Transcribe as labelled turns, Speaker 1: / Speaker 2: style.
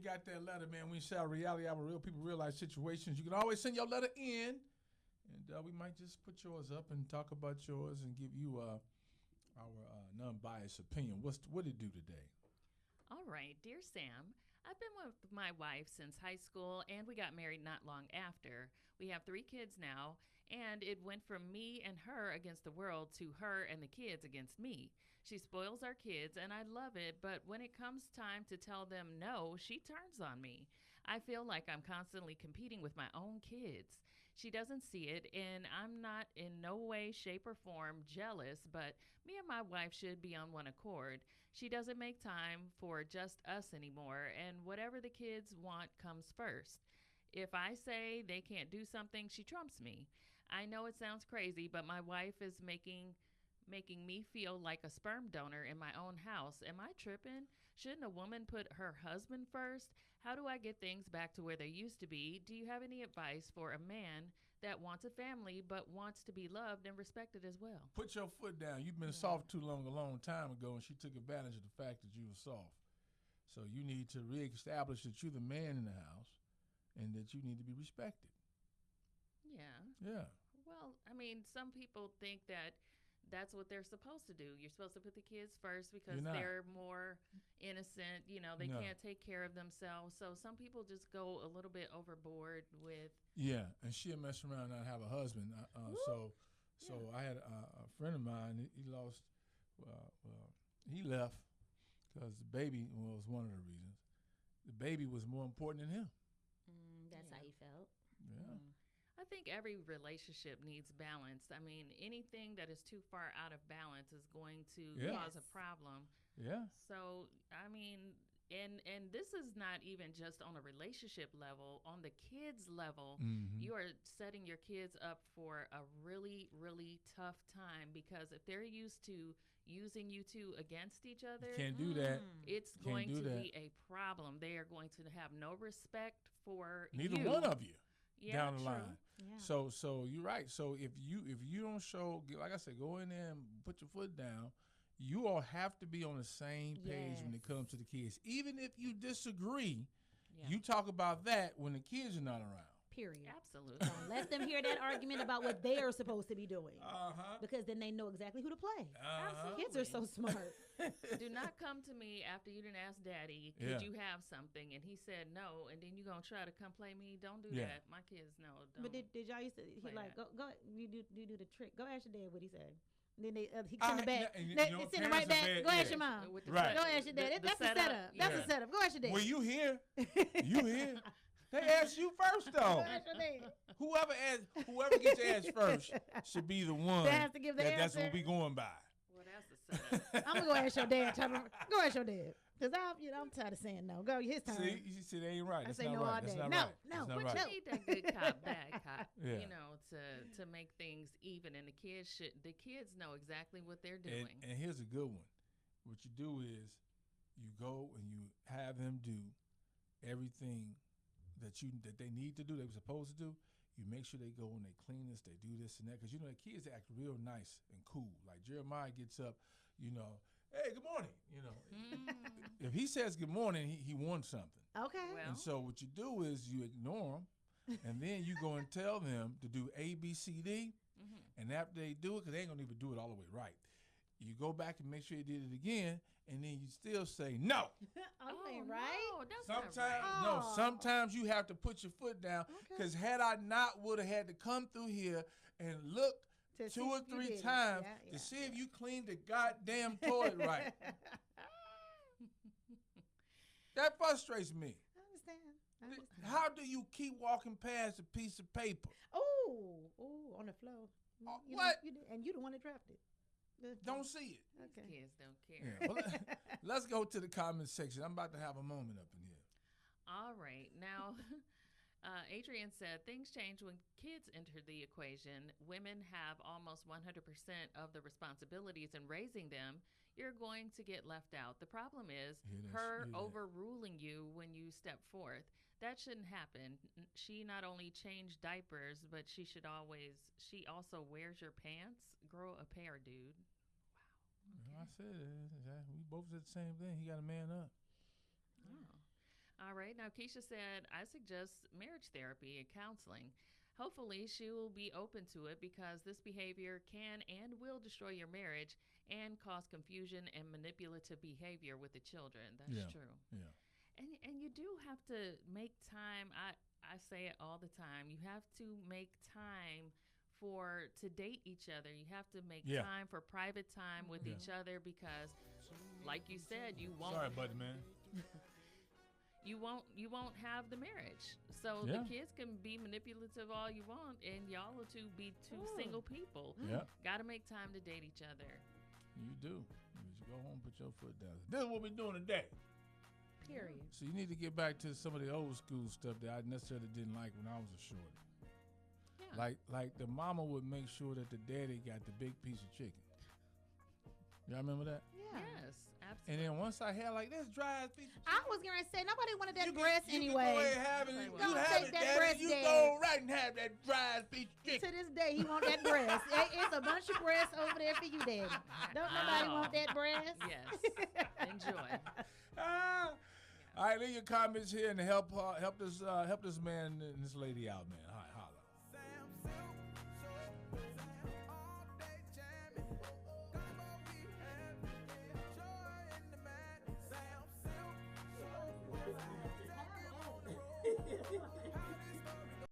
Speaker 1: got that letter, man. We share reality hour, real people, real life situations. You can always send your letter in, and we might just put yours up and talk about yours and give you our non-biased opinion. What did it do today?
Speaker 2: All right, dear Sam, I've been with my wife since high school, and we got married not long after. We have 3 kids now, and it went from me and her against the world to her and the kids against me. She spoils our kids, and I love it, but when it comes time to tell them no, she turns on me. I feel like I'm constantly competing with my own kids. She doesn't see it, and I'm not in no way, shape, or form jealous, but me and my wife should be on one accord. She doesn't make time for just us anymore, and whatever the kids want comes first. If I say they can't do something, she trumps me. I know it sounds crazy, but my wife is making me feel like a sperm donor in my own house. Am I tripping? Shouldn't a woman put her husband first? How do I get things back to where they used to be? Do you have any advice for a man that wants a family but wants to be loved and respected as well?
Speaker 1: Put your foot down. You've been soft too long, a long time ago, and she took advantage of the fact that you were soft. So you need to reestablish that you're the man in the house and that you need to be respected.
Speaker 2: Yeah.
Speaker 1: Yeah.
Speaker 2: Well, I mean, some people think that that's what they're supposed to do. You're supposed to put the kids first because they're more innocent. You know, they can't take care of themselves. So some people just go a little bit overboard with.
Speaker 1: Yeah, and she'll mess around and not have a husband. So I had a friend of mine. He lost. He left because the baby was one of the reasons. The baby was more important than him.
Speaker 3: That's how he felt.
Speaker 1: Yeah.
Speaker 2: I think every relationship needs balance. I mean, anything that is too far out of balance is going to cause a problem.
Speaker 1: Yeah.
Speaker 2: So, I mean, and this is not even just on a relationship level, on the kids level, you are setting your kids up for a really, really tough time because if they're used to using you two against each other,
Speaker 1: you can't do that.
Speaker 2: It's going to be a problem. They are going to have no respect for
Speaker 1: neither one of you. Down the
Speaker 2: true.
Speaker 1: line.
Speaker 3: Yeah.
Speaker 1: So you're right. So if you don't show, like I said, go in there and put your foot down. You all have to be on the same page when it comes to the kids. Even if you disagree, you talk about that when the kids are not around.
Speaker 3: Period.
Speaker 2: Absolutely.
Speaker 3: Don't let them hear that argument about what they are supposed to be doing. Because then they know exactly who to play.
Speaker 2: Absolutely.
Speaker 3: Kids are so smart.
Speaker 2: Do not come to me after you didn't ask Daddy, could you have something? And he said no, and then you're going to try to come play me. Don't do that. My kids know. Don't.
Speaker 3: But did y'all used to, he like,
Speaker 2: that.
Speaker 3: go, you do the trick. Go ask your dad what he said. Then he send it back.
Speaker 1: You
Speaker 3: They
Speaker 1: know,
Speaker 3: send it right
Speaker 1: parents are
Speaker 3: back.
Speaker 1: bad,
Speaker 3: Go ask your mom.
Speaker 2: With the
Speaker 1: Right.
Speaker 3: Go ask your dad. That's the setup. That's the setup. Go ask your dad.
Speaker 1: Well, you here. You here. They asked you first, though.
Speaker 3: Go ask your dad.
Speaker 1: Whoever gets asked first should be the one
Speaker 3: That has to give the
Speaker 1: that's
Speaker 3: answer.
Speaker 1: what we going by.
Speaker 2: Well, that's the setup.
Speaker 3: I'm gonna go ask your dad. Go ask your dad. Cause I'm tired of saying no. Go his turn.
Speaker 1: See, you said they ain't right.
Speaker 3: I
Speaker 1: That's
Speaker 3: say
Speaker 1: not
Speaker 3: no
Speaker 1: right.
Speaker 3: all
Speaker 1: That's
Speaker 3: day.
Speaker 1: not
Speaker 3: No,
Speaker 1: right.
Speaker 3: no,
Speaker 1: That's not
Speaker 3: what
Speaker 1: right.
Speaker 2: You need that good cop, bad cop,
Speaker 1: Yeah.
Speaker 2: you know, to make things even. And the kids know exactly what they're doing.
Speaker 1: And here's a good one. What you do is you go and you have them do everything that they need to do, they were supposed to do. You make sure they go and they clean this, they do this and that. Because, the kids act real nice and cool. Like Jeremiah gets up, hey, good morning. If he says good morning, he wants something.
Speaker 3: Okay.
Speaker 2: Well,
Speaker 1: And so what you do is you ignore them, and then you go and tell them to do A, B, C, D. And after they do it, because they ain't going to even do it all the way right, you go back and make sure you did it again, and then you still say no.
Speaker 3: Okay, right?
Speaker 2: No, that's
Speaker 1: Sometimes,
Speaker 2: not right.
Speaker 1: sometimes you have to put your foot down, because had I not, would have had to come through here and look
Speaker 3: To see
Speaker 1: 2 or
Speaker 3: if you
Speaker 1: 3
Speaker 3: did it.
Speaker 1: times
Speaker 3: Yeah,
Speaker 1: to see if you cleaned the goddamn toilet right. That frustrates me.
Speaker 3: I understand.
Speaker 1: How do you keep walking past a piece of paper?
Speaker 3: Oh, on the floor.
Speaker 1: What?
Speaker 3: And you the one that dropped it.
Speaker 1: Don't see it.
Speaker 3: Okay.
Speaker 2: Kids don't care.
Speaker 1: Yeah, well, let's go to the comment section. I'm about to have a moment up in here.
Speaker 2: All right. Now, Adrian said, things change when kids enter the equation. Women have almost 100% of the responsibilities in raising them. You're going to get left out. The problem is her overruling you when you step forth. That shouldn't happen. She not only changed diapers, but she also wears your pants. Grow a pair, dude. Wow.
Speaker 1: Okay. I said we both said the same thing. He got a man up.
Speaker 2: Oh. All right. Now, Keisha said, I suggest marriage therapy and counseling. Hopefully, she will be open to it because this behavior can and will destroy your marriage and cause confusion and manipulative behavior with the children. That's
Speaker 1: Yeah.
Speaker 2: true.
Speaker 1: Yeah.
Speaker 2: And you do have to make time. I say it all the time. You have to make time to date each other. You have to make
Speaker 1: Yeah.
Speaker 2: time for private time with
Speaker 1: Yeah.
Speaker 2: each other because, like you said, you won't
Speaker 1: Sorry, buddy, man.
Speaker 2: you won't have the marriage. So
Speaker 1: Yeah.
Speaker 2: the kids can be manipulative all you want, and y'all are to be two single people.
Speaker 1: Yeah.
Speaker 2: Got to make time to date each other.
Speaker 1: You do. You go home, put your foot down. This is what we're doing today.
Speaker 3: Period.
Speaker 1: So you need to get back to some of the old school stuff that I necessarily didn't like when I was a shorty.
Speaker 2: Yeah.
Speaker 1: Like the mama would make sure that the daddy got the big piece of chicken. Y'all remember that?
Speaker 3: Yeah.
Speaker 2: Yes, absolutely.
Speaker 1: And then once I had like this dry ass piece of
Speaker 3: I
Speaker 1: chicken.
Speaker 3: was gonna say nobody wanted that
Speaker 1: you
Speaker 3: breast
Speaker 1: can, you
Speaker 3: anyway.
Speaker 1: Can go ahead and have it.
Speaker 2: Say
Speaker 1: You
Speaker 2: what?
Speaker 1: have
Speaker 3: Take
Speaker 1: it,
Speaker 3: that
Speaker 1: daddy.
Speaker 3: breast,
Speaker 1: You
Speaker 3: Dad.
Speaker 1: go right and have that dry ass piece of chicken.
Speaker 3: To this day, he want that breast. It's a bunch of breasts over there for you, Daddy. Don't nobody
Speaker 2: Oh.
Speaker 3: want that breast.
Speaker 2: Yes. Enjoy.
Speaker 1: Ah. All right, leave your comments here and help this man and this lady out, man. All right, holla.